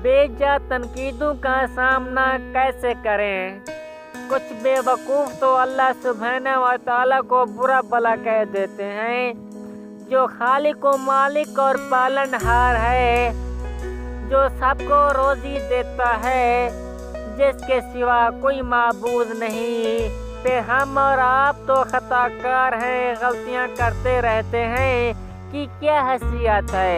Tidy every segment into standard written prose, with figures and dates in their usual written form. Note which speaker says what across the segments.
Speaker 1: बेजा तनकीदों का सामना कैसे करें। कुछ बेवकूफ़ तो अल्लाह सुब्हानहू व तआला को बुरा भला कह देते हैं, जो खालिक व मालिक और पालनहार है, जो सबको रोज़ी देता है, जिसके सिवा कोई माबूद नहीं। फिर हम और आप तो खताकार हैं, गलतियां करते रहते हैं कि क्या हैसियत है।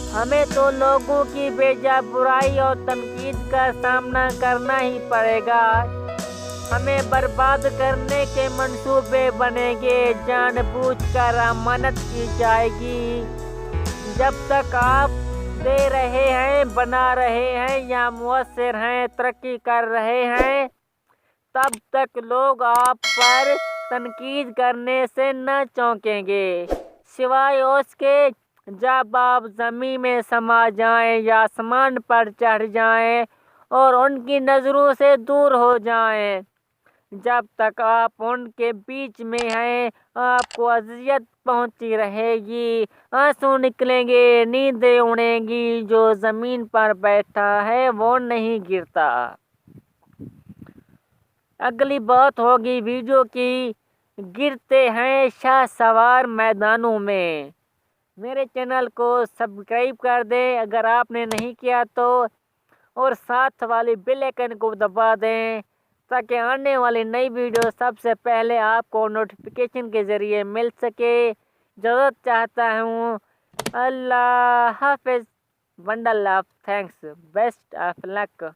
Speaker 1: हमें तो लोगों की बेजा बुराई और तनकीद का सामना करना ही पड़ेगा। हमें बर्बाद करने के मंसूबे बनेंगे, जानबूझकर अमानत की जाएगी। जब तक आप दे रहे हैं, बना रहे हैं या मुअस्सिर हैं, तरक्की कर रहे हैं, तब तक लोग आप पर तनकीद करने से न चौंकेंगे, सिवाय उसके जब आप ज़मीन में समा जाएं या आसमान पर चढ़ जाएं और उनकी नज़रों से दूर हो जाएं। जब तक आप उनके बीच में हैं, आपको अज़ियत पहुंचती रहेगी, आंसू निकलेंगे, नींदें उड़ेंगी। जो ज़मीन पर बैठा है वो नहीं गिरता। अगली बात होगी वीडियो की, गिरते हैं शाहसवार मैदानों में। मेरे चैनल को सब्सक्राइब कर दें अगर आपने नहीं किया तो, और साथ वाली बेल आइकन को दबा दें ताकि आने वाली नई वीडियो सबसे पहले आपको नोटिफिकेशन के ज़रिए मिल सके। ज़रूरत चाहता हूँ। अल्लाह हाफिज़। Bundle of thanks, best of luck.